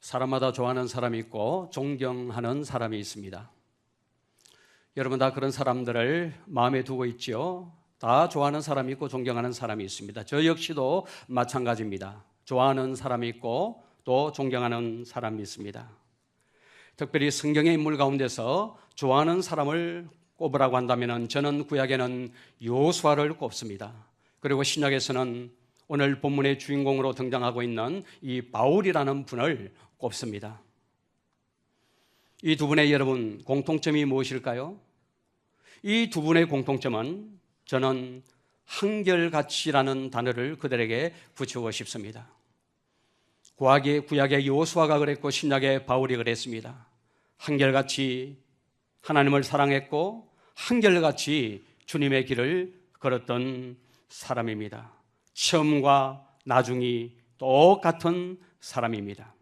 사람마다 좋아하는 사람이 있고 존경하는 사람이 있습니다. 여러분 다 그런 사람들을 마음에 두고 있지요. 다 좋아하는 사람이 있고 존경하는 사람이 있습니다. 저 역시도 마찬가지입니다. 좋아하는 사람이 있고 또 존경하는 사람이 있습니다. 특별히 성경의 인물 가운데서 좋아하는 사람을 꼽으라고 한다면 저는 구약에는 여호수아를 꼽습니다. 그리고 신약에서는 오늘 본문의 주인공으로 등장하고 있는 이 바울이라는 분을 꼽습니다. 이 두 분의 여러분 공통점이 무엇일까요? 이 두 분의 공통점은 저는 한결같이라는 단어를 그들에게 붙이고 싶습니다. 구약의 여호수아가 그랬고 신약의 바울이 그랬습니다. 한결같이 하나님을 사랑했고 한결같이 주님의 길을 걸었던 사람입니다. 처음과 나중이 똑같은 사람입니다.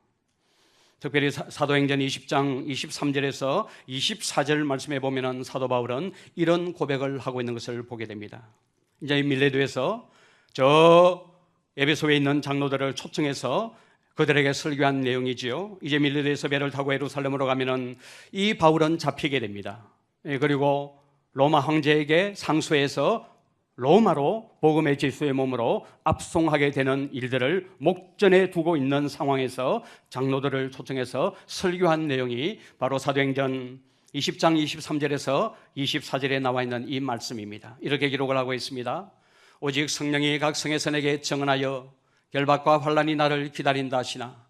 특별히 사도행전 20장 23절에서 24절 말씀에 보면 사도 바울은 이런 고백을 하고 있는 것을 보게 됩니다. 이제 밀레도에서 저 에베소에 있는 장로들을 초청해서 그들에게 설교한 내용이지요. 이제 밀레도에서 배를 타고 예루살렘으로 가면은 이 바울은 잡히게 됩니다. 그리고 로마 황제에게 상소해서 로마로 복음의 제수의 몸으로 압송하게 되는 일들을 목전에 두고 있는 상황에서 장로들을 초청해서 설교한 내용이 바로 사도행전 20장 23절에서 24절에 나와 있는 이 말씀입니다. 이렇게 기록을 하고 있습니다. 오직 성령이 각 성에서 내게 증언하여 결박과 환난이 나를 기다린다 하시나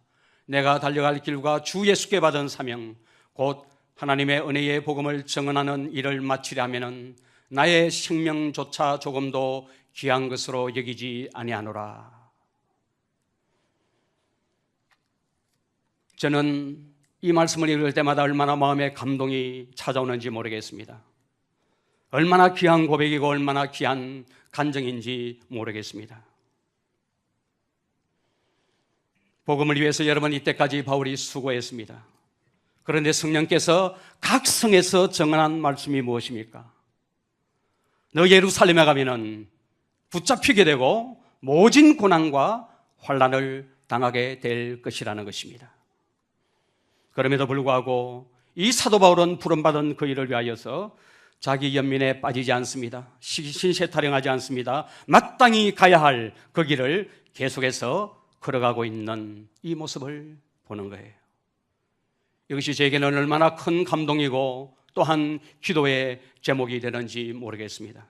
내가 달려갈 길과 주 예수께 받은 사명 곧 하나님의 은혜의 복음을 증언하는 일을 마치려 하면은 나의 생명조차 조금도 귀한 것으로 여기지 아니하노라. 저는 이 말씀을 읽을 때마다 얼마나 마음에 감동이 찾아오는지 모르겠습니다. 얼마나 귀한 고백이고 얼마나 귀한 간증인지 모르겠습니다. 복음을 위해서 여러분 이때까지 바울이 수고했습니다. 그런데 성령께서 각 성에서 정언한 말씀이 무엇입니까? 너 예루살렘에 가면은 붙잡히게 되고 모진 고난과 환난을 당하게 될 것이라는 것입니다. 그럼에도 불구하고 이 사도 바울은 부름받은 그 일을 위하여서 자기 연민에 빠지지 않습니다. 신세 타령하지 않습니다. 마땅히 가야 할 그 길을 계속해서 걸어가고 있는 이 모습을 보는 거예요. 이것이 제게는 얼마나 큰 감동이고 또한 기도의 제목이 되는지 모르겠습니다.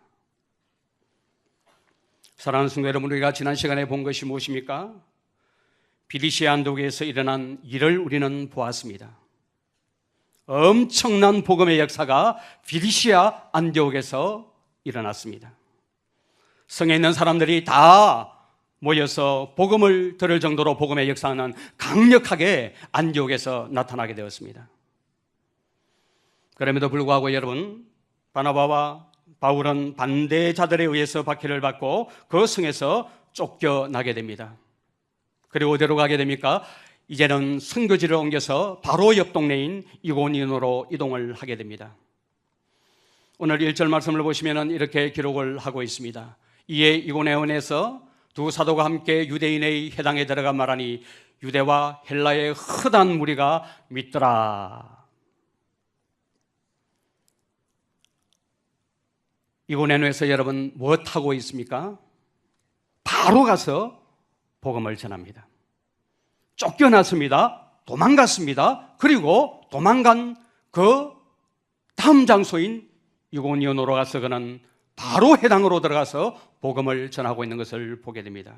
사랑하는 성도 여러분, 우리가 지난 시간에 본 것이 무엇입니까? 빌리시아 안디옥에서 일어난 일을 우리는 보았습니다. 엄청난 복음의 역사가 빌리시아 안디옥에서 일어났습니다. 성에 있는 사람들이 다 모여서 복음을 들을 정도로 복음의 역사는 강력하게 안디옥에서 나타나게 되었습니다. 그럼에도 불구하고 여러분, 바나바와 바울은 반대자들에 의해서 박해를 받고 그 성에서 쫓겨나게 됩니다. 그리고 어디로 가게 됩니까? 이제는 선교지를 옮겨서 바로 옆 동네인 이고니온으로 이동을 하게 됩니다. 오늘 1절 말씀을 보시면 이렇게 기록을 하고 있습니다. 이에 이고니온에서 두 사도가 함께 유대인의 회당에 들어가 말하니 유대와 헬라의 흩한 무리가 믿더라. 이고니온에서 여러분 무엇하고 있습니까? 바로 가서 복음을 전합니다. 쫓겨났습니다. 도망갔습니다. 그리고 도망간 그 다음 장소인 이고니온으로 가서 그는 바로 회당으로 들어가서 복음을 전하고 있는 것을 보게 됩니다.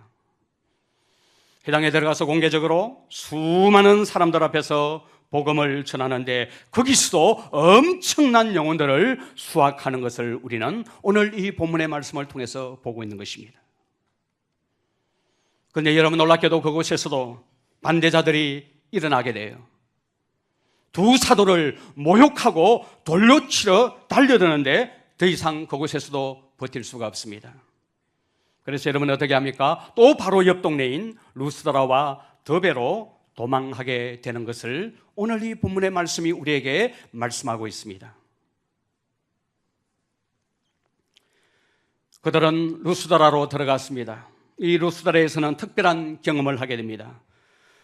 회당에 들어가서 공개적으로 수많은 사람들 앞에서 복음을 전하는데 거기서도 엄청난 영혼들을 수확하는 것을 우리는 오늘 이 본문의 말씀을 통해서 보고 있는 것입니다. 그런데 여러분 놀랍게도 그곳에서도 반대자들이 일어나게 돼요. 두 사도를 모욕하고 돌로 치러 달려드는데 더 이상 그곳에서도 버틸 수가 없습니다. 그래서 여러분 어떻게 합니까? 또 바로 옆 동네인 루스드라와 더베로 도망하게 되는 것을 오늘 이 본문의 말씀이 우리에게 말씀하고 있습니다. 그들은 루스드라로 들어갔습니다. 이 루스드라에서는 특별한 경험을 하게 됩니다.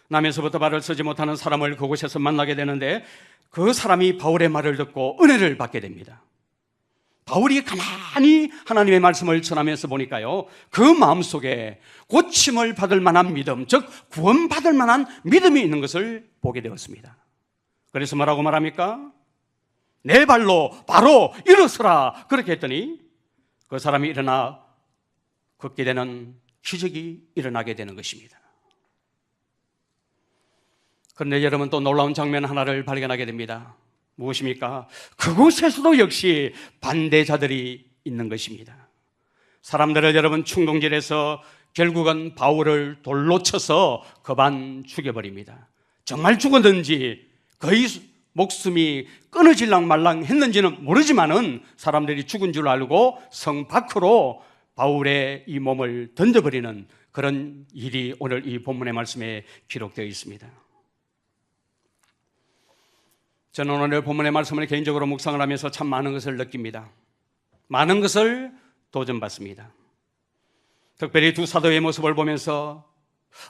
남에서부터 말을 쓰지 못하는 사람을 그곳에서 만나게 되는데 그 사람이 바울의 말을 듣고 은혜를 받게 됩니다. 바울이 가만히 하나님의 말씀을 전하면서 보니까요, 그 마음속에 고침을 받을 만한 믿음, 즉 구원받을 만한 믿음이 있는 것을 보게 되었습니다. 그래서 뭐라고 말합니까? 내 발로 바로 일어서라. 그렇게 했더니 그 사람이 일어나 걷게 되는 기적이 일어나게 되는 것입니다. 그런데 여러분, 또 놀라운 장면 하나를 발견하게 됩니다. 무엇입니까? 그곳에서도 역시 반대자들이 있는 것입니다. 사람들을 여러분 충동질해서 결국은 바울을 돌로 쳐서 거반 죽여버립니다. 정말 죽었는지 거의 목숨이 끊어질랑 말랑 했는지는 모르지만은 사람들이 죽은 줄 알고 성 밖으로 바울의 이 몸을 던져버리는 그런 일이 오늘 이 본문의 말씀에 기록되어 있습니다. 저는 오늘 본문의 말씀을 개인적으로 묵상을 하면서 참 많은 것을 느낍니다. 많은 것을 도전받습니다. 특별히 두 사도의 모습을 보면서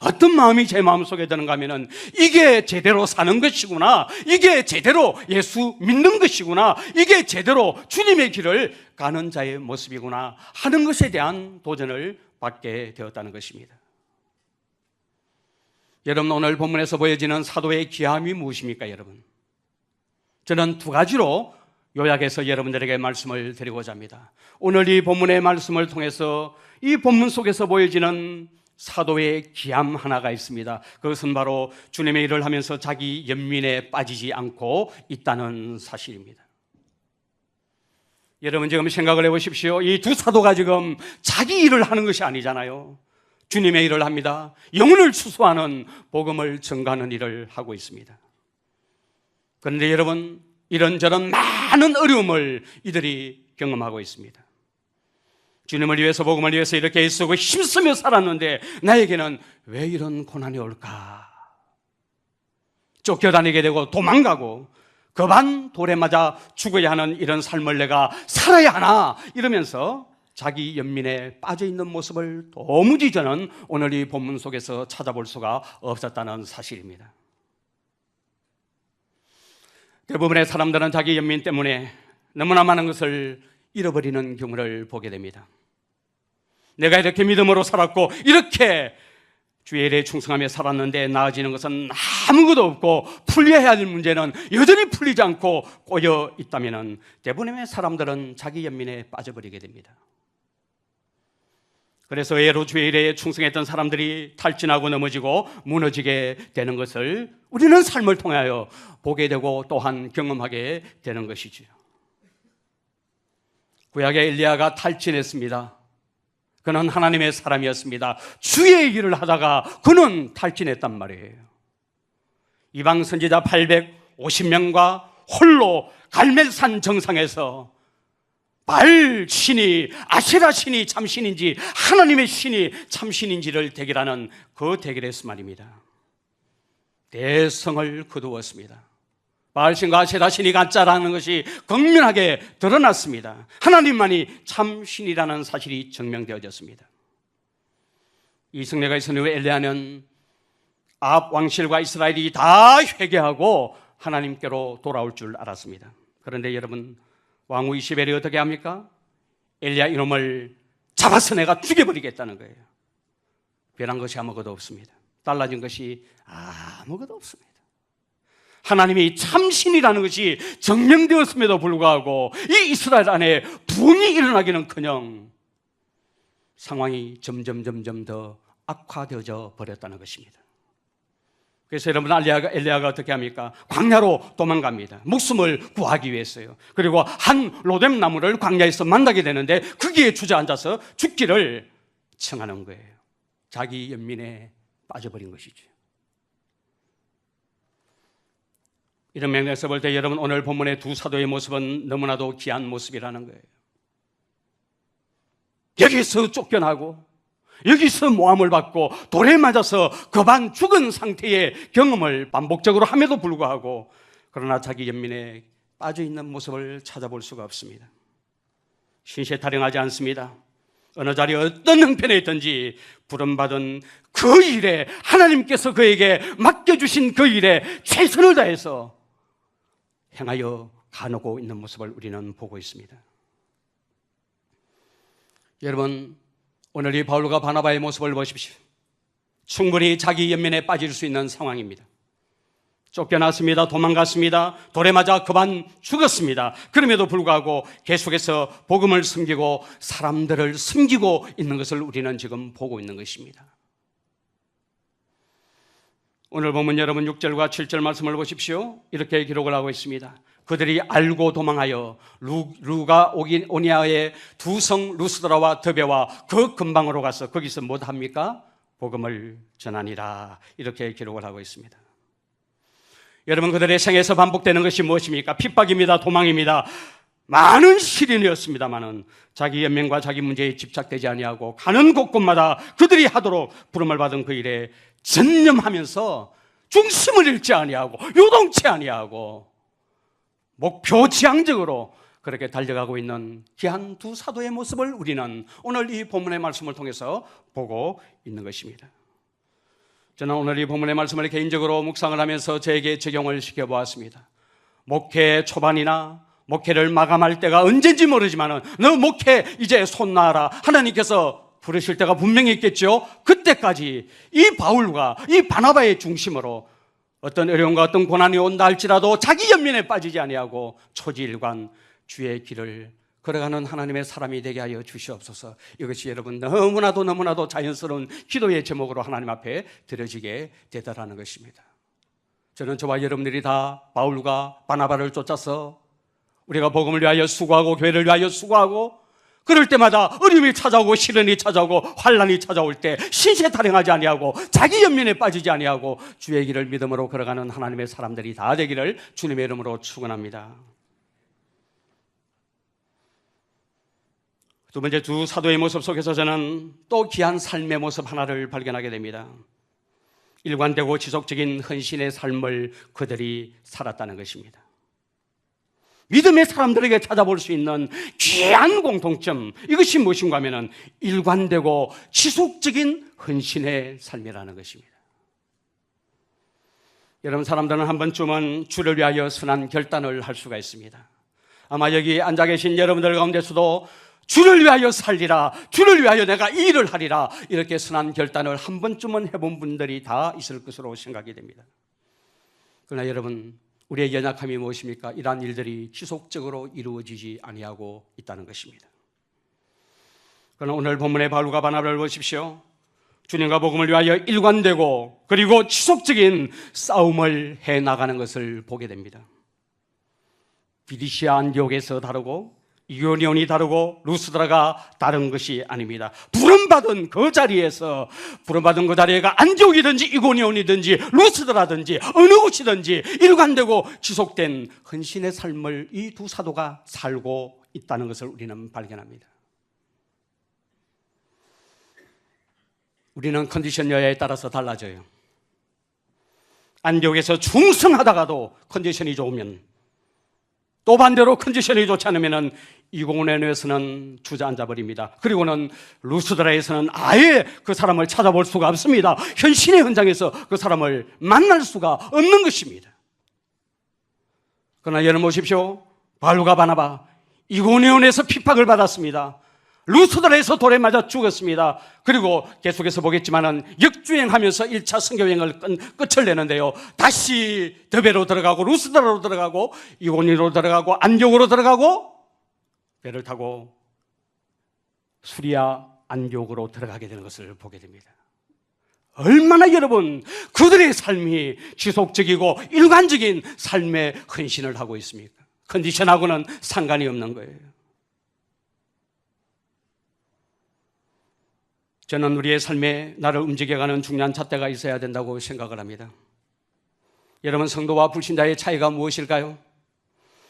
어떤 마음이 제 마음속에 드는가 하면은 이게 제대로 사는 것이구나, 이게 제대로 예수 믿는 것이구나, 이게 제대로 주님의 길을 가는 자의 모습이구나 하는 것에 대한 도전을 받게 되었다는 것입니다. 여러분, 오늘 본문에서 보여지는 사도의 귀함이 무엇입니까? 여러분, 저는 두 가지로 요약해서 여러분들에게 말씀을 드리고자 합니다. 오늘 이 본문의 말씀을 통해서 이 본문 속에서 보여지는 사도의 귀함 하나가 있습니다. 그것은 바로 주님의 일을 하면서 자기 연민에 빠지지 않고 있다는 사실입니다. 여러분, 지금 생각을 해보십시오. 이 두 사도가 지금 자기 일을 하는 것이 아니잖아요. 주님의 일을 합니다. 영혼을 추수하는, 복음을 전가하는 일을 하고 있습니다. 그런데 여러분, 이런저런 많은 어려움을 이들이 경험하고 있습니다. 주님을 위해서, 복음을 위해서 이렇게 애쓰고 힘쓰며 살았는데 나에게는 왜 이런 고난이 올까? 쫓겨다니게 되고 도망가고 거반 돌에 맞아 죽어야 하는 이런 삶을 내가 살아야 하나? 이러면서 자기 연민에 빠져있는 모습을 도무지 저는 오늘 이 본문 속에서 찾아볼 수가 없었다는 사실입니다. 대부분의 사람들은 자기 연민 때문에 너무나 많은 것을 잃어버리는 경우를 보게 됩니다. 내가 이렇게 믿음으로 살았고 이렇게 주의 일에 충성하며 살았는데 나아지는 것은 아무것도 없고 풀려야 할 문제는 여전히 풀리지 않고 꼬여 있다면 대부분의 사람들은 자기 연민에 빠져버리게 됩니다. 그래서 애로 주의 일에 충성했던 사람들이 탈진하고 넘어지고 무너지게 되는 것을 우리는 삶을 통하여 보게 되고 또한 경험하게 되는 것이죠. 구약의 엘리야가 탈진했습니다. 그는 하나님의 사람이었습니다. 주의 일을 하다가 그는 탈진했단 말이에요. 이방 선지자 850명과 홀로 갈멜산 정상에서 바알 신이, 아세라 신이 참신인지 하나님의 신이 참신인지를 대결하는 그 대결에서 말입니다. 대성을 거두었습니다. 바알 신과 아세라 신이 가짜라는 것이 극명하게 드러났습니다. 하나님만이 참신이라는 사실이 증명되어졌습니다. 이 승리가 있은 후에 엘리야는 아합 왕실과 이스라엘이 다 회개하고 하나님께로 돌아올 줄 알았습니다. 그런데 여러분, 왕후 이시벨이 어떻게 합니까? 엘리야 이놈을 잡아서 내가 죽여버리겠다는 거예요. 변한 것이 아무것도 없습니다. 달라진 것이 아무것도 없습니다. 하나님이 참신이라는 것이 증명되었음에도 불구하고 이 이스라엘 안에 붕이 일어나기는커녕 상황이 점점 더 악화되어져 버렸다는 것입니다. 그래서 여러분, 엘리야가 어떻게 합니까? 광야로 도망갑니다. 목숨을 구하기 위해서요. 그리고 한 로뎀 나무를 광야에서 만나게 되는데 거기에 주저앉아서 죽기를 청하는 거예요. 자기 연민에 빠져버린 것이죠. 이런 맥락에서 볼 때 여러분, 오늘 본문의 두 사도의 모습은 너무나도 귀한 모습이라는 거예요. 여기서 쫓겨나고 여기서 모함을 받고 돌에 맞아서 거반 죽은 상태의 경험을 반복적으로 함에도 불구하고 그러나 자기 연민에 빠져있는 모습을 찾아볼 수가 없습니다. 신세 타령하지 않습니다. 어느 자리 어떤 형편에 있든지 부름받은 그 일에, 하나님께서 그에게 맡겨주신 그 일에 최선을 다해서 행하여 가누고 있는 모습을 우리는 보고 있습니다. 여러분, 오늘 이 바울과 바나바의 모습을 보십시오. 충분히 자기 연민에 빠질 수 있는 상황입니다. 쫓겨났습니다. 도망갔습니다. 돌에 맞아 그만 죽었습니다. 그럼에도 불구하고 계속해서 복음을 섬기고 사람들을 섬기고 있는 것을 우리는 지금 보고 있는 것입니다. 오늘 보면 여러분 6절과 7절 말씀을 보십시오. 이렇게 기록을 하고 있습니다. 그들이 알고 도망하여 루가 오니아의 두 성 루스드라와 더베와 그 근방으로 가서 거기서 뭐합니까? 복음을 전하니라. 이렇게 기록을 하고 있습니다. 여러분, 그들의 생에서 반복되는 것이 무엇입니까? 핍박입니다. 도망입니다. 많은 시련이었습니다마는 자기 연명과 자기 문제에 집착되지 아니하고 가는 곳곳마다 그들이 하도록 부름을 받은 그 일에 전념하면서 중심을 잃지 아니하고 요동치 아니하고 목표 지향적으로 그렇게 달려가고 있는 귀한 두 사도의 모습을 우리는 오늘 이 본문의 말씀을 통해서 보고 있는 것입니다. 저는 오늘 이 본문의 말씀을 개인적으로 묵상을 하면서 저에게 적용을 시켜보았습니다. 목회 초반이나 목회를 마감할 때가 언젠지 모르지만 너 목회 이제 손 놔라, 하나님께서 부르실 때가 분명히 있겠죠. 그때까지 이 바울과 이 바나바의 중심으로 어떤 어려움과 어떤 고난이 온다 할지라도 자기 연민에 빠지지 아니하고 초지일관 주의 길을 걸어가는 하나님의 사람이 되게 하여 주시옵소서. 이것이 여러분 너무나도 자연스러운 기도의 제목으로 하나님 앞에 드려지게 되더라는 것입니다. 저는 저와 여러분들이 다 바울과 바나바를 쫓아서 우리가 복음을 위하여 수고하고 교회를 위하여 수고하고 그럴 때마다 어려움이 찾아오고 시련이 찾아오고 환난이 찾아올 때 신세타령하지 아니하고 자기 연민에 빠지지 아니하고 주의 길을 믿음으로 걸어가는 하나님의 사람들이 다 되기를 주님의 이름으로 축원합니다. 두 번째, 두 사도의 모습 속에서 저는 또 귀한 삶의 모습 하나를 발견하게 됩니다. 일관되고 지속적인 헌신의 삶을 그들이 살았다는 것입니다. 믿음의 사람들에게 찾아볼 수 있는 귀한 공통점, 이것이 무엇인가 하면 일관되고 지속적인 헌신의 삶이라는 것입니다. 여러분, 사람들은 한 번쯤은 주를 위하여 선한 결단을 할 수가 있습니다. 아마 여기 앉아 계신 여러분들 가운데서도 주를 위하여 살리라, 주를 위하여 내가 이 일을 하리라, 이렇게 선한 결단을 한 번쯤은 해본 분들이 다 있을 것으로 생각이 됩니다. 그러나 여러분, 우리의 연약함이 무엇입니까? 이러한 일들이 지속적으로 이루어지지 아니하고 있다는 것입니다. 그러나 오늘 본문의 바울과 바나바를 보십시오. 주님과 복음을 위하여 일관되고 그리고 지속적인 싸움을 해나가는 것을 보게 됩니다. 비리시아 안디옥에서 다르고 이고니온이 다르고 루스드라가 다른 것이 아닙니다. 부름받은 그 자리에서, 부름받은 그 자리가 안디옥이든지 이고니온이든지 루스드라든지 어느 곳이든지 일관되고 지속된 헌신의 삶을 이 두 사도가 살고 있다는 것을 우리는 발견합니다. 우리는 컨디션 여야에 따라서 달라져요. 안디옥에서 충성하다가도 컨디션이 좋으면, 또 반대로 컨디션이 좋지 않으면 이고니온에서는 주저앉아 버립니다. 그리고는 루스드라에서는 아예 그 사람을 찾아볼 수가 없습니다. 현신의 현장에서 그 사람을 만날 수가 없는 것입니다. 그러나 여러분 보십시오. 바울과 바나바 이고니온에서 핍박을 받았습니다. 루스드라에서 돌에 맞아 죽었습니다. 그리고 계속해서 보겠지만은 역주행하면서 1차 선교여행을 끝을 내는데요. 다시 더베로 들어가고 루스드라로 들어가고 이고니온으로 들어가고 안디옥으로 들어가고 배를 타고 수리아 안디옥으로 들어가게 되는 것을 보게 됩니다. 얼마나 여러분 그들의 삶이 지속적이고 일관적인 삶의 헌신을 하고 있습니까? 컨디션하고는 상관이 없는 거예요. 저는 우리의 삶에 나를 움직여가는 중요한 잣대가 있어야 된다고 생각을 합니다. 여러분, 성도와 불신자의 차이가 무엇일까요?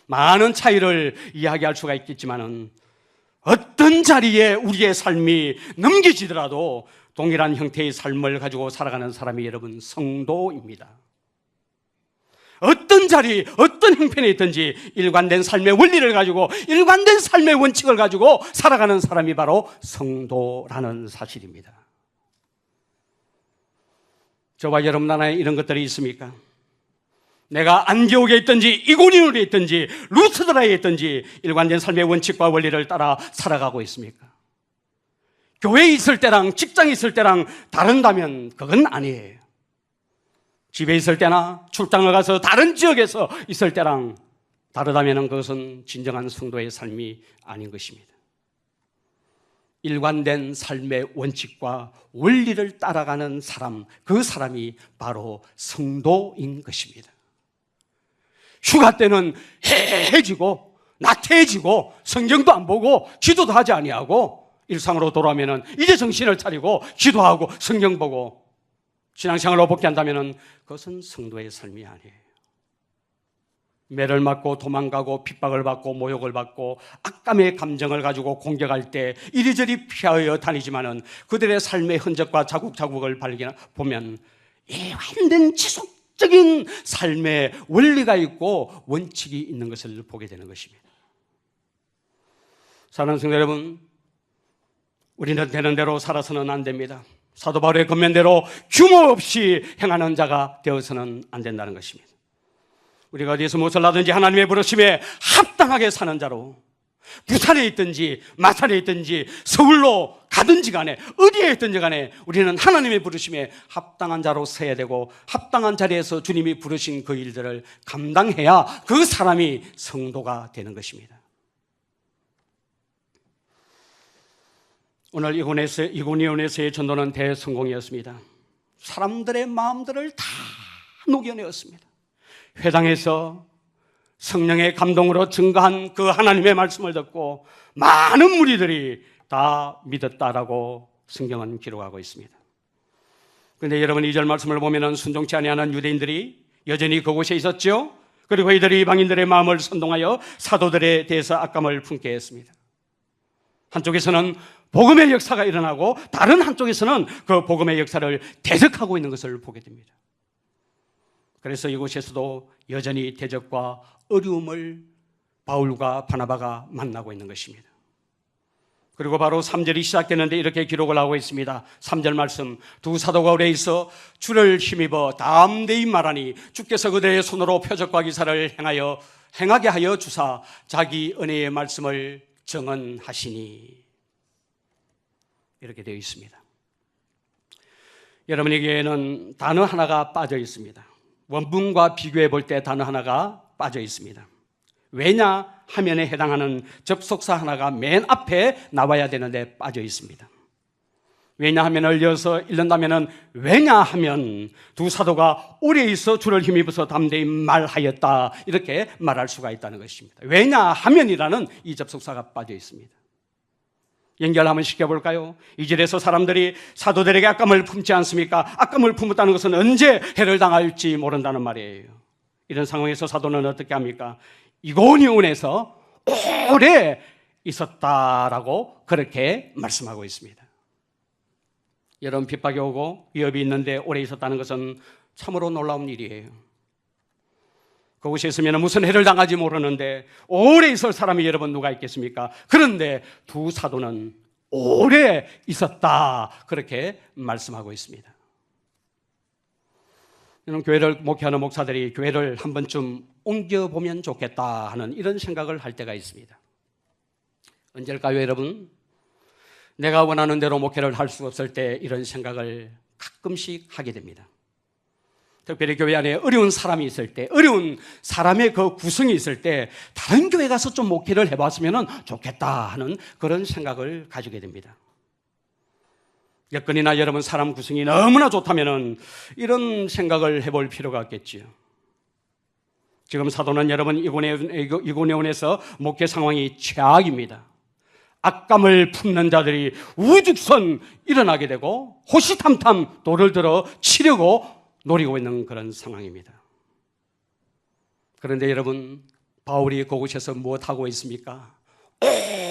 많은 차이를 이야기할 수가 있겠지만 어떤 자리에 우리의 삶이 넘겨지더라도 동일한 형태의 삶을 가지고 살아가는 사람이 여러분 성도입니다. 어떤 자리, 어떤 형편에 있든지 일관된 삶의 원리를 가지고, 일관된 삶의 원칙을 가지고 살아가는 사람이 바로 성도라는 사실입니다. 저와 여러분 안에 이런 것들이 있습니까? 내가 안디옥에 있든지 이고니온에 있든지 루스드라에 있든지 일관된 삶의 원칙과 원리를 따라 살아가고 있습니까? 교회에 있을 때랑 직장에 있을 때랑 다른다면 그건 아니에요. 집에 있을 때나 출장을 가서 다른 지역에서 있을 때랑 다르다면 그것은 진정한 성도의 삶이 아닌 것입니다. 일관된 삶의 원칙과 원리를 따라가는 사람, 그 사람이 바로 성도인 것입니다. 휴가 때는 해해지고 나태해지고 성경도 안 보고 기도도 하지 아니하고 일상으로 돌아오면 이제 정신을 차리고 기도하고 성경 보고 신앙생활로 복귀한다면 그것은 성도의 삶이 아니에요. 매를 맞고 도망가고 핍박을 받고 모욕을 받고 악감의 감정을 가지고 공격할 때 이리저리 피하여 다니지만은 그들의 삶의 흔적과 자국자국을 보면 완전 지속적인 삶의 원리가 있고 원칙이 있는 것을 보게 되는 것입니다. 사랑하는 성도 여러분, 우리는 되는 대로 살아서는 안 됩니다. 사도 바울의 권면대로 규모 없이 행하는 자가 되어서는 안 된다는 것입니다. 우리가 어디에서 무엇을 하든지 하나님의 부르심에 합당하게 사는 자로, 부산에 있든지 마산에 있든지 서울로 가든지 간에 어디에 있든지 간에 우리는 하나님의 부르심에 합당한 자로 서야 되고, 합당한 자리에서 주님이 부르신 그 일들을 감당해야 그 사람이 성도가 되는 것입니다. 오늘 이고니온에서의 전도는 대성공이었습니다. 사람들의 마음들을 다 녹여내었습니다. 회당에서 성령의 감동으로 증거한 그 하나님의 말씀을 듣고 많은 무리들이 다 믿었다라고 성경은 기록하고 있습니다. 그런데 여러분, 2절 말씀을 보면 순종치 아니하는 유대인들이 여전히 그곳에 있었죠. 그리고 이들이 이방인들의 마음을 선동하여 사도들에 대해서 악감을 품게 했습니다. 한쪽에서는 복음의 역사가 일어나고 다른 한쪽에서는 그 복음의 역사를 대적하고 있는 것을 보게 됩니다. 그래서 이곳에서도 여전히 대적과 어려움을 바울과 바나바가 만나고 있는 것입니다. 그리고 바로 3절이 시작되는데 이렇게 기록을 하고 있습니다. 3절 말씀, 두 사도가 오래 있어 주를 힘입어 담대히 말하니 주께서 그들의 손으로 표적과 기사를 행하게 하여 주사 자기 은혜의 말씀을 증언하시니, 이렇게 되어 있습니다. 여러분에게는 단어 하나가 빠져 있습니다. 원문과 비교해 볼 때 단어 하나가 빠져 있습니다. 왜냐하면에 해당하는 접속사 하나가 맨 앞에 나와야 되는데 빠져 있습니다. 왜냐하면을 이어서 읽는다면 왜냐하면 두 사도가 오래 있어 주를 힘입어서 담대히 말하였다, 이렇게 말할 수가 있다는 것입니다. 왜냐하면이라는 이 접속사가 빠져 있습니다. 연결 한번 시켜볼까요? 이 절에서 사람들이 사도들에게 악감을 품지 않습니까? 악감을 품었다는 것은 언제 해를 당할지 모른다는 말이에요. 이런 상황에서 사도는 어떻게 합니까? 이고니온에서 오래 있었다라고 그렇게 말씀하고 있습니다. 여러분, 핍박이 오고 위협이 있는데 오래 있었다는 것은 참으로 놀라운 일이에요. 그곳에 있으면 무슨 해를 당하지 모르는데 오래 있을 사람이 여러분 누가 있겠습니까? 그런데 두 사도는 오래 있었다, 그렇게 말씀하고 있습니다. 이런 교회를 목회하는 목사들이 교회를 한 번쯤 옮겨보면 좋겠다 하는 이런 생각을 할 때가 있습니다. 언제일까요, 여러분? 내가 원하는 대로 목회를 할 수 없을 때 이런 생각을 가끔씩 하게 됩니다. 특별히 교회 안에 어려운 사람이 있을 때, 어려운 사람의 그 구성이 있을 때 다른 교회 가서 좀 목회를 해봤으면 좋겠다 하는 그런 생각을 가지게 됩니다. 여건이나 여러분 사람 구성이 너무나 좋다면 이런 생각을 해볼 필요가 없겠지요. 지금 사도는 여러분 이고니온에서 목회 상황이 최악입니다. 악감을 품는 자들이 우죽선 일어나게 되고 호시탐탐 돌을 들어 치려고 노리고 있는 그런 상황입니다. 그런데 여러분, 바울이 그곳에서 무엇하고 있습니까?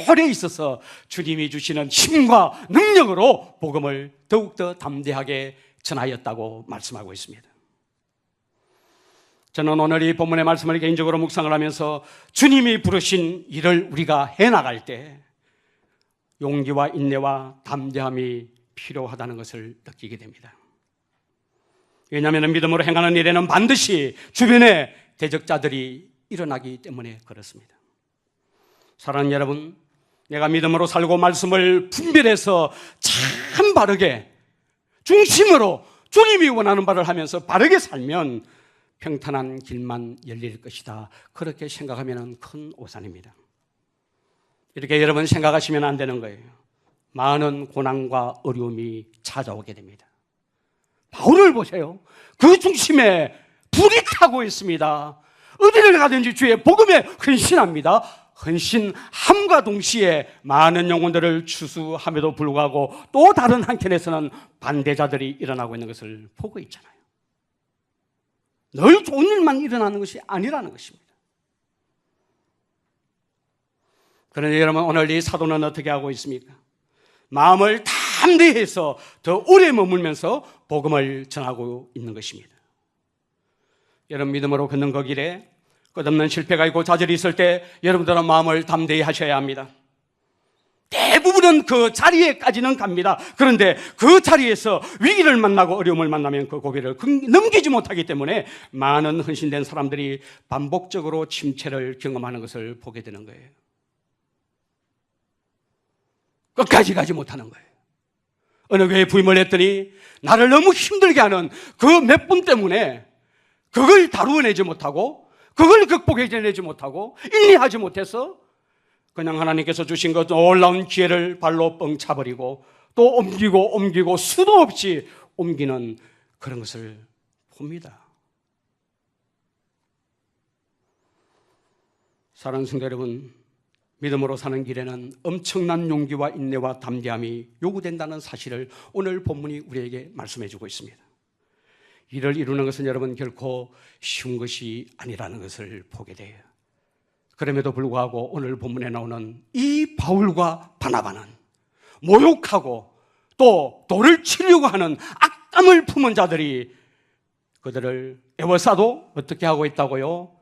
오래 있어서 주님이 주시는 힘과 능력으로 복음을 더욱더 담대하게 전하였다고 말씀하고 있습니다. 저는 오늘 이 본문의 말씀을 개인적으로 묵상을 하면서 주님이 부르신 일을 우리가 해나갈 때 용기와 인내와 담대함이 필요하다는 것을 느끼게 됩니다. 왜냐하면 믿음으로 행하는 일에는 반드시 주변에 대적자들이 일어나기 때문에 그렇습니다. 사랑하는 여러분, 내가 믿음으로 살고 말씀을 분별해서 참 바르게 중심으로 주님이 원하는 바를 하면서 바르게 살면 평탄한 길만 열릴 것이다. 그렇게 생각하면 큰 오산입니다. 이렇게 여러분 생각하시면 안 되는 거예요. 많은 고난과 어려움이 찾아오게 됩니다. 바울을 보세요. 그 중심에 불이 타고 있습니다. 어디를 가든지 주의 복음에 헌신합니다. 헌신함과 동시에 많은 영혼들을 추수함에도 불구하고 또 다른 한켠에서는 반대자들이 일어나고 있는 것을 보고 있잖아요. 늘 좋은 일만 일어나는 것이 아니라는 것입니다. 그런데 여러분, 오늘 이 사도는 어떻게 하고 있습니까? 마음을 담대해서 더 오래 머물면서 복음을 전하고 있는 것입니다. 여러분, 믿음으로 걷는 그 길에 끝없는 실패가 있고 좌절이 있을 때 여러분들은 마음을 담대히 하셔야 합니다. 대부분은 그 자리에까지는 갑니다. 그런데 그 자리에서 위기를 만나고 어려움을 만나면 그 고비를 넘기지 못하기 때문에 많은 헌신된 사람들이 반복적으로 침체를 경험하는 것을 보게 되는 거예요. 끝까지 가지 못하는 거예요. 어느 교회에 부임을 했더니 나를 너무 힘들게 하는 그 몇 분 때문에 그걸 다루어내지 못하고 그걸 극복해내지 못하고 인내하지 못해서 그냥 하나님께서 주신 그 놀라운 기회를 발로 뻥 차버리고 또 옮기고 수도 없이 옮기는 그런 것을 봅니다. 사랑하는 성도 여러분, 믿음으로 사는 길에는 엄청난 용기와 인내와 담대함이 요구된다는 사실을 오늘 본문이 우리에게 말씀해 주고 있습니다. 이를 이루는 것은 여러분 결코 쉬운 것이 아니라는 것을 보게 돼요. 그럼에도 불구하고 오늘 본문에 나오는 이 바울과 바나바는 모욕하고 또 돌을 치려고 하는 악감을 품은 자들이 그들을 애워싸도 어떻게 하고 있다고요?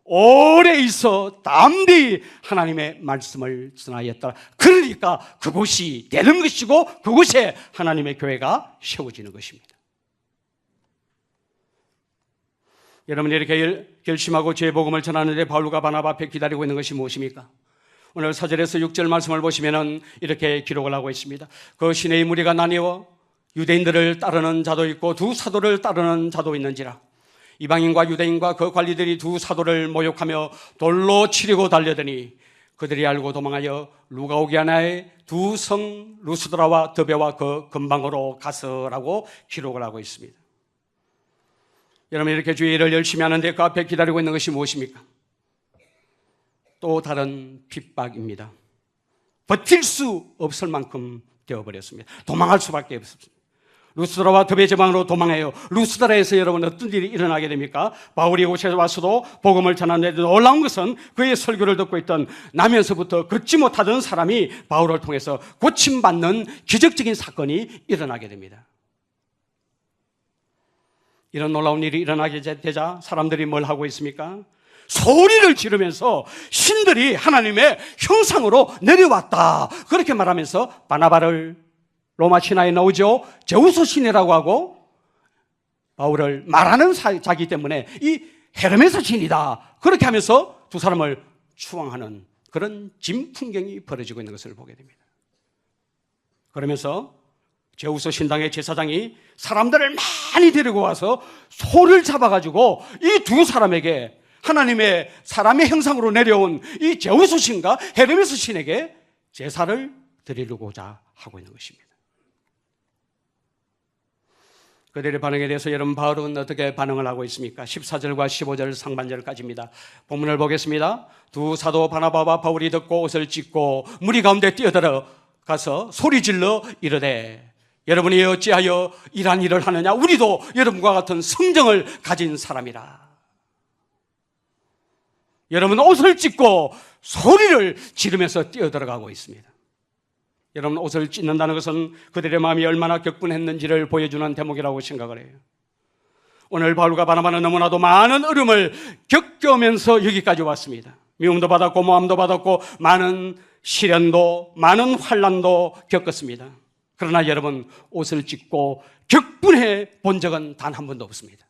오래 있어 담대히 하나님의 말씀을 전하였다. 그러니까 그곳이 되는 것이고 그곳에 하나님의 교회가 세워지는 것입니다. 여러분, 이렇게 결심하고 주의 복음을 전하는데 바울과 바나바 앞에 기다리고 있는 것이 무엇입니까? 오늘 4절에서 6절 말씀을 보시면 이렇게 기록을 하고 있습니다. 그 시내의 무리가 나뉘어 유대인들을 따르는 자도 있고 두 사도를 따르는 자도 있는지라. 이방인과 유대인과 그 관리들이 두 사도를 모욕하며 돌로 치려고 달려드니 그들이 알고 도망하여 루가오기아나의 두 성 루스드라와 더베와 그 근방으로 가서라고 기록을 하고 있습니다. 여러분, 이렇게 주의 일을 열심히 하는데 그 앞에 기다리고 있는 것이 무엇입니까? 또 다른 핍박입니다. 버틸 수 없을 만큼 되어버렸습니다. 도망할 수밖에 없습니다. 루스드라와 더베 지방으로 도망해요. 루스드라에서 여러분 어떤 일이 일어나게 됩니까? 바울이 곳에 와서도 복음을 전하는데 놀라운 것은 그의 설교를 듣고 있던 나면서부터 걷지 못하던 사람이 바울을 통해서 고침받는 기적적인 사건이 일어나게 됩니다. 이런 놀라운 일이 일어나게 되자 사람들이 뭘 하고 있습니까? 소리를 지르면서 신들이 하나님의 형상으로 내려왔다, 그렇게 말하면서 바나바를 로마 신화에 나오죠. 제우스 신이라고 하고 바울을 말하는 자기 때문에 이 헤르메스 신이다, 그렇게 하면서 두 사람을 추앙하는 그런 진풍경이 벌어지고 있는 것을 보게 됩니다. 그러면서 제우스 신당의 제사장이 사람들을 많이 데리고 와서 소를 잡아가지고 이 두 사람에게 하나님의 사람의 형상으로 내려온 이 제우스 신과 헤르메스 신에게 제사를 드리려고자 하고 있는 것입니다. 그들의 반응에 대해서 여러분, 바울은 어떻게 반응을 하고 있습니까? 14절과 15절 상반절까지입니다. 본문을 보겠습니다. 두 사도 바나바와 바울이 듣고 옷을 찢고 무리 가운데 뛰어들어 가서 소리질러 이르되 여러분이 어찌하여 이러한 일을 하느냐? 우리도 여러분과 같은 성정을 가진 사람이라. 여러분, 옷을 찢고 소리를 지르면서 뛰어들어가고 있습니다. 여러분, 옷을 찢는다는 것은 그들의 마음이 얼마나 격분했는지를 보여주는 대목이라고 생각을 해요. 오늘 바울과 바나바는 너무나도 많은 어려움을 겪으면서 여기까지 왔습니다. 미움도 받았고 모함도 받았고 많은 시련도 많은 환난도 겪었습니다. 그러나 여러분, 옷을 찢고 격분해 본 적은 단 한 번도 없습니다.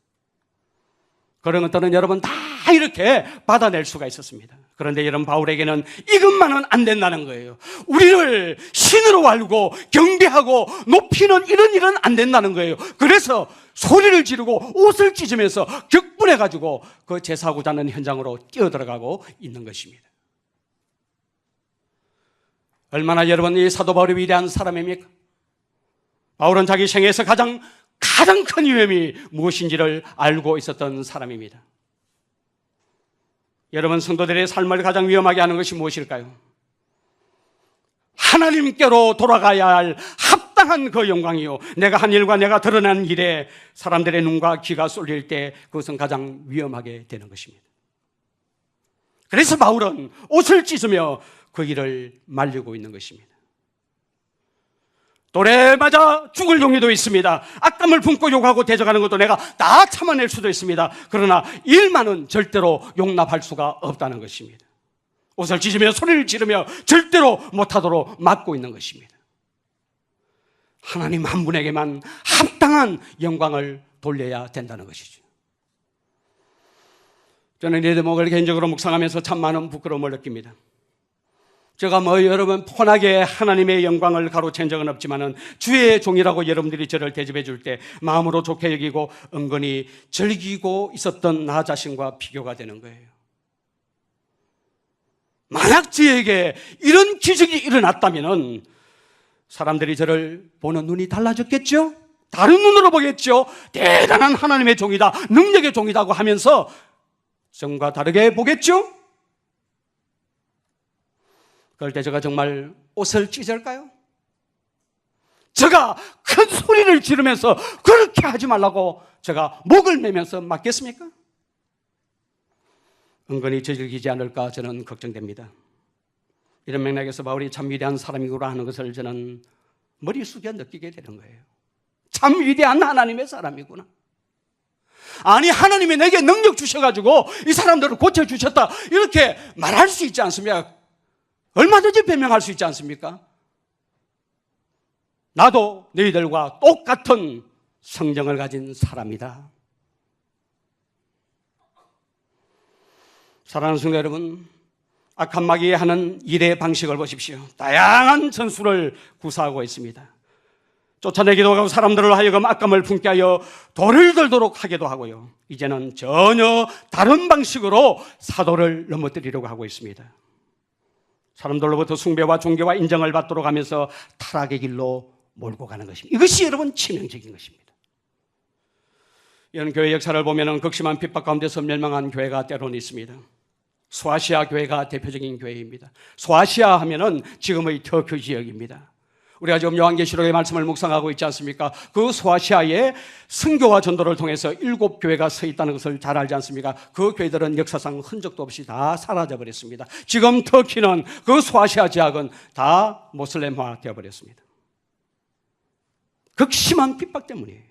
그런 것들은 여러분 다 이렇게 받아낼 수가 있었습니다. 그런데 여러분, 바울에게는 이것만은 안 된다는 거예요. 우리를 신으로 알고 경배하고 높이는 이런 일은 안 된다는 거예요. 그래서 소리를 지르고 옷을 찢으면서 격분해가지고 그 제사하고자 하는 현장으로 뛰어들어가고 있는 것입니다. 얼마나 여러분 이 사도 바울이 위대한 사람입니까? 바울은 자기 생애에서 가장 큰 위험이 무엇인지를 알고 있었던 사람입니다. 여러분, 성도들의 삶을 가장 위험하게 하는 것이 무엇일까요? 하나님께로 돌아가야 할 합당한 그 영광이요, 내가 한 일과 내가 드러난 일에 사람들의 눈과 귀가 쏠릴 때 그것은 가장 위험하게 되는 것입니다. 그래서 바울은 옷을 찢으며 그 일을 말리고 있는 것입니다. 돌에 맞아 죽을 용의도 있습니다. 악감을 품고 욕하고 대적하는 것도 내가 다 참아낼 수도 있습니다. 그러나 일만은 절대로 용납할 수가 없다는 것입니다. 옷을 찢으며 소리를 지르며 절대로 못하도록 막고 있는 것입니다. 하나님 한 분에게만 합당한 영광을 돌려야 된다는 것이죠. 저는 이 대목을 개인적으로 묵상하면서 참 많은 부끄러움을 느낍니다. 제가 여러분 폰하게 하나님의 영광을 가로챈 적은 없지만은 주의 종이라고 여러분들이 저를 대접해 줄 때 마음으로 좋게 여기고 은근히 즐기고 있었던 나 자신과 비교가 되는 거예요. 만약 저에게 이런 기적이 일어났다면은 사람들이 저를 보는 눈이 달라졌겠죠? 다른 눈으로 보겠죠? 대단한 하나님의 종이다, 능력의 종이다고 하면서 전과 다르게 보겠죠? 그럴 때 제가 정말 옷을 찢을까요? 제가 큰 소리를 지르면서 그렇게 하지 말라고 제가 목을 매면서 맞겠습니까? 은근히 저질기지 않을까 저는 걱정됩니다. 이런 맥락에서 바울이 참 위대한 사람이구나 하는 것을 저는 머리 숙여 느끼게 되는 거예요. 참 위대한 하나님의 사람이구나. 아니, 하나님이 내게 능력 주셔가지고 이 사람들을 고쳐주셨다, 이렇게 말할 수 있지 않습니까? 얼마든지 변명할 수 있지 않습니까? 나도 너희들과 똑같은 성정을 가진 사람이다. 사랑하는 성도 여러분, 악한 마귀가 하는 일의 방식을 보십시오. 다양한 전술을 구사하고 있습니다. 쫓아내기도 하고 사람들을 하여금 악감을 품게 하여 돌을 들도록 하기도 하고요, 이제는 전혀 다른 방식으로 사도를 넘어뜨리려고 하고 있습니다. 사람들로부터 숭배와 존경과 인정을 받도록 하면서 타락의 길로 몰고 가는 것입니다. 이것이 여러분 치명적인 것입니다. 이런 교회 역사를 보면 극심한 핍박 가운데서 멸망한 교회가 때로는 있습니다. 소아시아 교회가 대표적인 교회입니다. 소아시아 하면은 지금의 터키 지역입니다. 우리가 지금 요한계시록의 말씀을 묵상하고 있지 않습니까? 그 소아시아에 선교와 전도를 통해서 7교회가 서 있다는 것을 잘 알지 않습니까? 그 교회들은 역사상 흔적도 없이 다 사라져 버렸습니다. 지금 터키는, 그 소아시아 지역은 다 모슬렘화 되어버렸습니다. 극심한 핍박 때문이에요.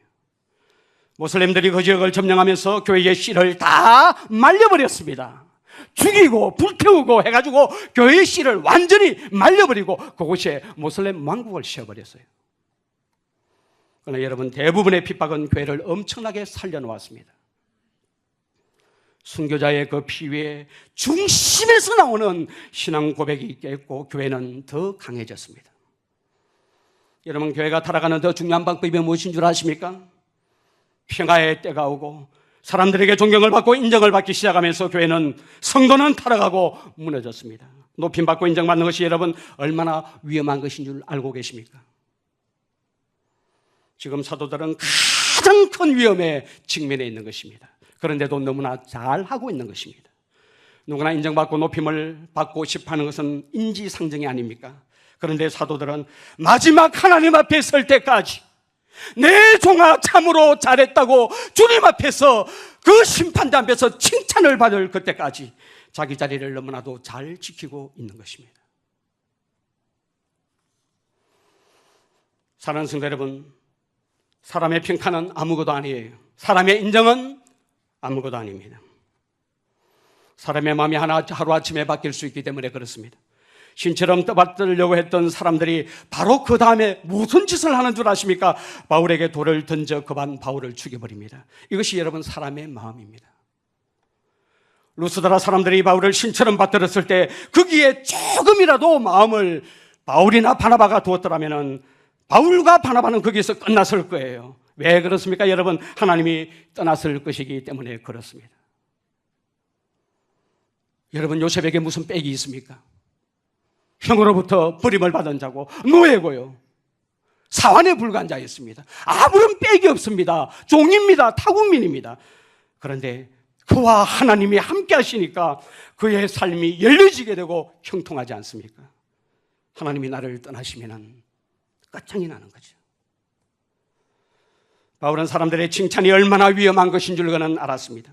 모슬렘들이 그 지역을 점령하면서 교회의 씨를 다 말려버렸습니다. 죽이고 불태우고 해가지고 교회의 씨를 완전히 말려버리고 그곳에 모슬렘 왕국을 씌워버렸어요. 그러나 여러분, 대부분의 핍박은 교회를 엄청나게 살려놓았습니다. 순교자의 그 피 위에 중심에서 나오는 신앙 고백이 있겠고 교회는 더 강해졌습니다. 여러분, 교회가 타락하는 더 중요한 방법이 무엇인 줄 아십니까? 평화의 때가 오고 사람들에게 존경을 받고 인정을 받기 시작하면서 교회는, 성도는 타락하고 무너졌습니다. 높임받고 인정받는 것이 여러분 얼마나 위험한 것인 줄 알고 계십니까? 지금 사도들은 가장 큰 위험에 직면해 있는 것입니다. 그런데도 너무나 잘하고 있는 것입니다. 누구나 인정받고 높임을 받고 싶어하는 것은 인지상정이 아닙니까? 그런데 사도들은 마지막 하나님 앞에 설 때까지 내 종아 참으로 잘했다고 주님 앞에서, 그 심판대 앞에서 칭찬을 받을 그때까지 자기 자리를 너무나도 잘 지키고 있는 것입니다. 사랑하는 성도 여러분, 사람의 평판은 아무것도 아니에요. 사람의 인정은 아무것도 아닙니다. 사람의 마음이 하루아침에 바뀔 수 있기 때문에 그렇습니다. 신처럼 떠받들려고 했던 사람들이 바로 그 다음에 무슨 짓을 하는 줄 아십니까? 바울에게 돌을 던져 급한 바울을 죽여버립니다. 이것이 여러분 사람의 마음입니다. 루스드라 사람들이 바울을 신처럼 받들었을 때 거기에 조금이라도 마음을 바울이나 바나바가 두었더라면 바울과 바나바는 거기서 끝났을 거예요. 왜 그렇습니까? 여러분, 하나님이 떠났을 것이기 때문에 그렇습니다. 여러분, 요셉에게 무슨 빽이 있습니까? 형으로부터 버림을 받은 자고 노예고요, 사환에 불과한 자였습니다. 아무런 빽이 없습니다. 종입니다. 타국민입니다. 그런데 그와 하나님이 함께 하시니까 그의 삶이 열려지게 되고 형통하지 않습니까? 하나님이 나를 떠나시면 끝장이 나는 거죠. 바울은 사람들의 칭찬이 얼마나 위험한 것인 줄 그는 알았습니다.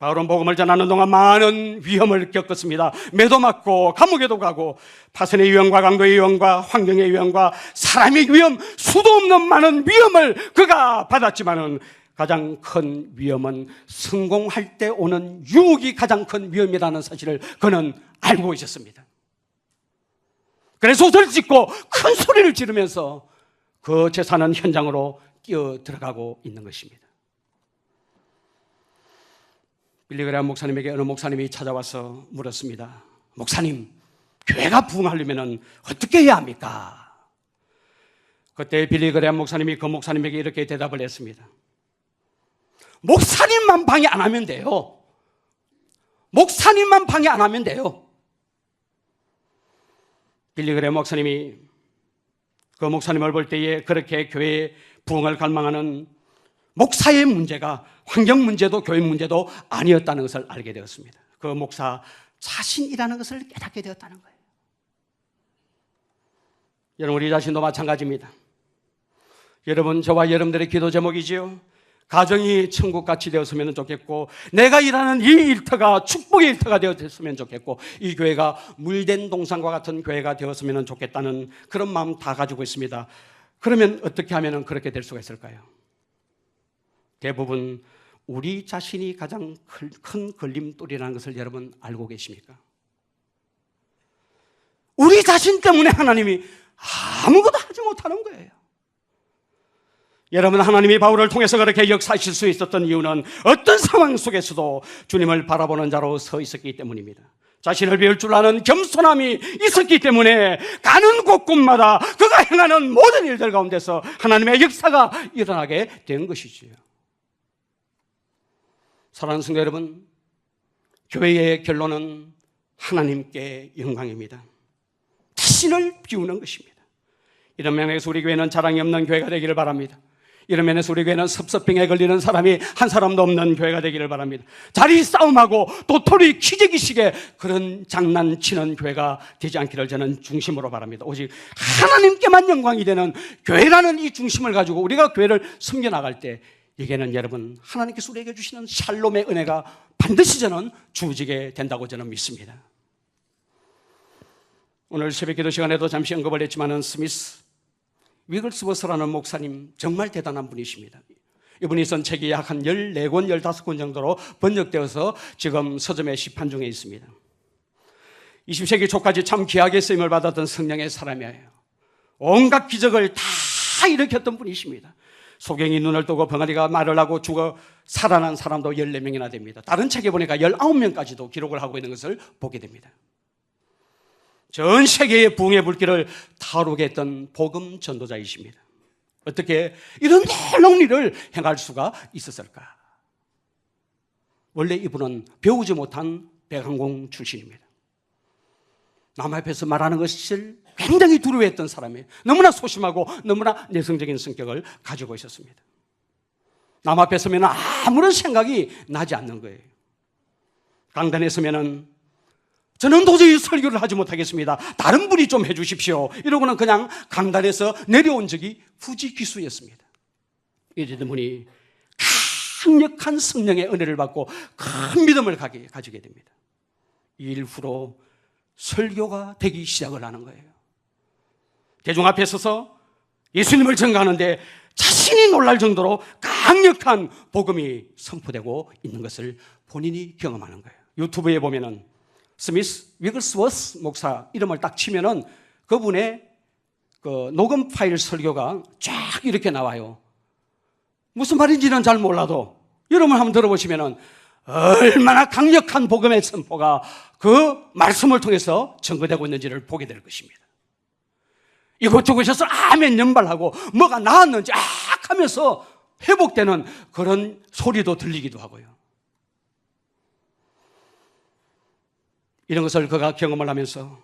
바울은 복음을 전하는 동안 많은 위험을 겪었습니다. 매도 맞고 감옥에도 가고 파선의 위험과 강도의 위험과 환경의 위험과 사람의 위험, 수도 없는 많은 위험을 그가 받았지만은 가장 큰 위험은 성공할 때 오는 유혹이 가장 큰 위험이라는 사실을 그는 알고 있었습니다. 그래서 옷을 찢고 큰 소리를 지르면서 그 제사는 현장으로 뛰어 들어가고 있는 것입니다. 빌리그레암 목사님에게 어느 목사님이 찾아와서 물었습니다. 목사님, 교회가 부흥하려면 어떻게 해야 합니까? 그때 빌리그레암 목사님이 그 목사님에게 이렇게 대답을 했습니다. 목사님만 방해 안 하면 돼요. 목사님만 방해 안 하면 돼요. 빌리그레암 목사님이 그 목사님을 볼 때에 그렇게 교회의 부흥을 갈망하는 목사의 문제가 환경 문제도 교회 문제도 아니었다는 것을 알게 되었습니다. 그 목사 자신이라는 것을 깨닫게 되었다는 거예요. 여러분, 우리 자신도 마찬가지입니다. 여러분, 저와 여러분들의 기도 제목이지요. 가정이 천국같이 되었으면 좋겠고, 내가 일하는 이 일터가 축복의 일터가 되었으면 좋겠고, 이 교회가 물된 동산과 같은 교회가 되었으면 좋겠다는 그런 마음 다 가지고 있습니다. 그러면 어떻게 하면 그렇게 될 수가 있을까요? 대부분 우리 자신이 가장 큰 걸림돌이라는 것을 여러분 알고 계십니까? 우리 자신 때문에 하나님이 아무것도 하지 못하는 거예요. 여러분, 하나님이 바울을 통해서 그렇게 역사하실 수 있었던 이유는 어떤 상황 속에서도 주님을 바라보는 자로 서 있었기 때문입니다. 자신을 배울 줄 아는 겸손함이 있었기 때문에 가는 곳곳마다 그가 행하는 모든 일들 가운데서 하나님의 역사가 일어나게 된 것이지요. 사랑하는 성도 여러분, 교회의 결론은 하나님께 영광입니다. 자신을 비우는 것입니다. 이런 면에서 우리 교회는 자랑이 없는 교회가 되기를 바랍니다. 이런 면에서 우리 교회는 섭섭병에 걸리는 사람이 한 사람도 없는 교회가 되기를 바랍니다. 자리 싸움하고 도토리 키재기식의 그런 장난치는 교회가 되지 않기를 저는 중심으로 바랍니다. 오직 하나님께만 영광이 되는 교회라는 이 중심을 가지고 우리가 교회를 섬겨나갈 때 이게는 여러분, 하나님께서 우리에게 주시는 샬롬의 은혜가 반드시 저는 주어지게 된다고 저는 믿습니다. 오늘 새벽 기도 시간에도 잠시 언급을 했지만은 스미스 위글스워스라는 목사님 정말 대단한 분이십니다. 이분이 쓴 책이 약 한 14권, 15권 정도로 번역되어서 지금 서점에 시판 중에 있습니다. 20세기 초까지 참 귀하게 쓰임을 받았던 성령의 사람이에요. 온갖 기적을 다 일으켰던 분이십니다. 소경이 눈을 뜨고 병아리가 말을 하고 죽어 살아난 사람도 14명이나 됩니다. 다른 책에 보니까 19명까지도 기록을 하고 있는 것을 보게 됩니다. 전 세계의 부흥의 불길을 타오르게 했던 복음 전도자이십니다. 어떻게 이런 놀라운 일을 행할 수가 있었을까? 원래 이분은 배우지 못한 백항공 출신입니다. 남 앞에서 말하는 것을 굉장히 두려워했던 사람이에요. 너무나 소심하고 너무나 내성적인 성격을 가지고 있었습니다. 남 앞에 서면 아무런 생각이 나지 않는 거예요. 강단에 서면은 저는 도저히 설교를 하지 못하겠습니다. 다른 분이 좀 해주십시오. 이러고는 그냥 강단에서 내려온 적이 후지기수였습니다. 이러던 분이 강력한 성령의 은혜를 받고 큰 믿음을 가지게 됩니다. 이 일 후로 설교가 되기 시작을 하는 거예요. 대중 앞에 서서 예수님을 전가하는데 자신이 놀랄 정도로 강력한 복음이 선포되고 있는 것을 본인이 경험하는 거예요. 유튜브에 보면은 스미스 위글스워스 목사 이름을 딱 치면은 그분의 그 녹음 파일 설교가 쫙 이렇게 나와요. 무슨 말인지는 잘 몰라도 여러분 한번 들어보시면은 얼마나 강력한 복음의 선포가 그 말씀을 통해서 증거되고 있는지를 보게 될 것입니다. 이곳저곳에서 아멘 연발하고 뭐가 나왔는지 하면서 회복되는 그런 소리도 들리기도 하고요. 이런 것을 그가 경험을 하면서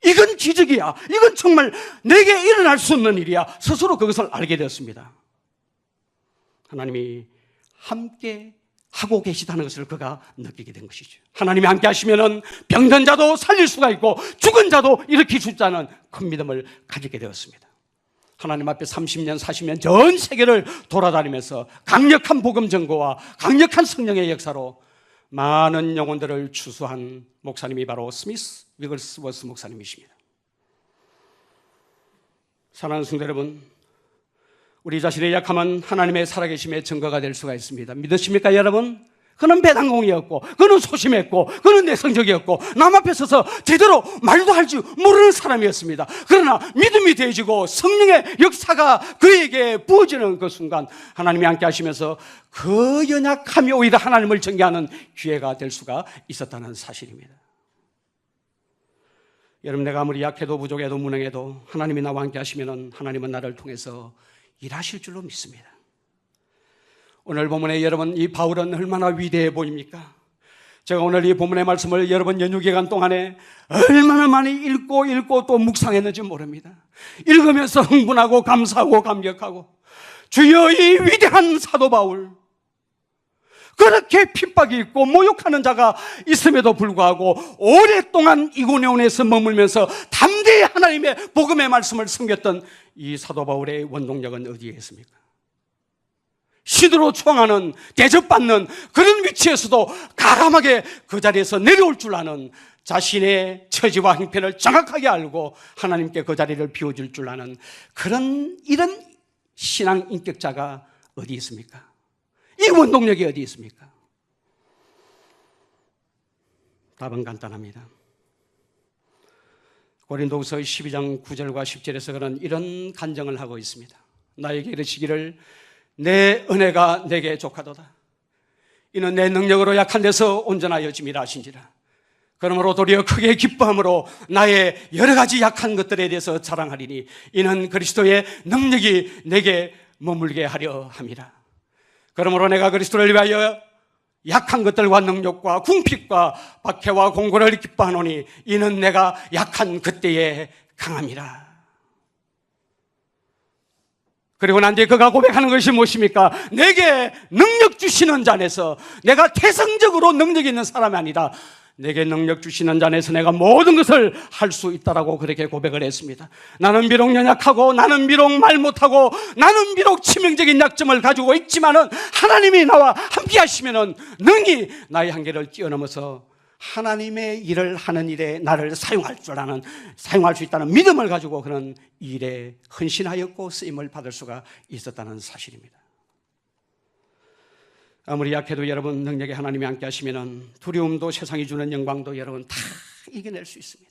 이건 기적이야, 이건 정말 내게 일어날 수 없는 일이야, 스스로 그것을 알게 되었습니다. 하나님이 함께 하고 계시다는 것을 그가 느끼게 된 것이죠. 하나님이 함께 하시면은 병든 자도 살릴 수가 있고 죽은 자도 일으킬 수 있다는 큰 믿음을 가지게 되었습니다. 하나님 앞에 30년, 40년 전 세계를 돌아다니면서 강력한 복음 전거와 강력한 성령의 역사로 많은 영혼들을 추수한 목사님이 바로 스미스 위글스워스 목사님이십니다. 사랑하는 성도 여러분, 우리 자신의 약함은 하나님의 살아계심의 증거가 될 수가 있습니다. 믿으십니까 여러분? 그는 배당공이었고 그는 소심했고 그는 내성적이었고 남 앞에 서서 제대로 말도 할 줄 모르는 사람이었습니다. 그러나 믿음이 되어지고 성령의 역사가 그에게 부어지는 그 순간 하나님이 함께 하시면서 그 연약함이 오히려 하나님을 전개하는 기회가 될 수가 있었다는 사실입니다. 여러분, 내가 아무리 약해도 부족해도 무능해도 하나님이 나와 함께 하시면 하나님은 나를 통해서 일하실 줄로 믿습니다. 오늘 본문에 여러분, 이 바울은 얼마나 위대해 보입니까? 제가 오늘 이 본문의 말씀을 여러분 연휴기간 동안에 얼마나 많이 읽고 또 묵상했는지 모릅니다. 읽으면서 흥분하고 감사하고 감격하고, 주여, 이 위대한 사도 바울, 그렇게 핍박이 있고 모욕하는 자가 있음에도 불구하고 오랫동안 이고니온에서 머물면서 담대히 하나님의 복음의 말씀을 섬겼던 이 사도 바울의 원동력은 어디에 있습니까? 시드로 초항하는, 대접받는 그런 위치에서도 가감하게 그 자리에서 내려올 줄 아는, 자신의 처지와 형편을 정확하게 알고 하나님께 그 자리를 비워줄 줄 아는 이런 신앙 인격자가 어디 있습니까? 이 원동력이 어디 있습니까? 답은 간단합니다. 고린도후서 12장 9절과 10절에서 그는 이런 간증을 하고 있습니다. 나에게 이르시기를 내 은혜가 내게 족하도다. 이는 내 능력으로 약한 데서 온전하여짐이라 하신지라. 그러므로 도리어 크게 기뻐함으로 나의 여러 가지 약한 것들에 대해서 자랑하리니 이는 그리스도의 능력이 내게 머물게 하려 함이라. 그러므로 내가 그리스도를 위하여 약한 것들과 능력과 궁핍과 박해와 공고를 기뻐하노니 이는 내가 약한 그때에 강함이라. 그리고 난 뒤에 그가 고백하는 것이 무엇입니까? 내게 능력 주시는 자 안에서, 내가 태생적으로 능력이 있는 사람이 아니다, 내게 능력 주시는 자 안에서 내가 모든 것을 할 수 있다라고 그렇게 고백을 했습니다. 나는 비록 연약하고, 나는 비록 말 못하고, 나는 비록 치명적인 약점을 가지고 있지만은 하나님이 나와 함께 하시면은 능히 나의 한계를 뛰어넘어서 하나님의 일을 하는 일에 나를 사용할 수 있다는 믿음을 가지고 그런 일에 헌신하였고 쓰임을 받을 수가 있었다는 사실입니다. 아무리 약해도 여러분, 능력에 하나님이 함께 하시면 두려움도 세상이 주는 영광도 여러분 다 이겨낼 수 있습니다.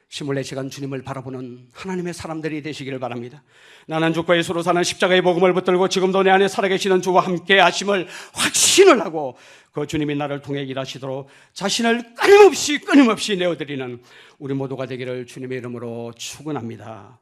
24시간 주님을 바라보는 하나님의 사람들이 되시기를 바랍니다. 나는 주과 예수로 사는 십자가의 복음을 붙들고 지금도 내 안에 살아계시는 주와 함께 하심을 확신을 하고 그 주님이 나를 통해 일하시도록 자신을 끊임없이 내어드리는 우리 모두가 되기를 주님의 이름으로 축원합니다.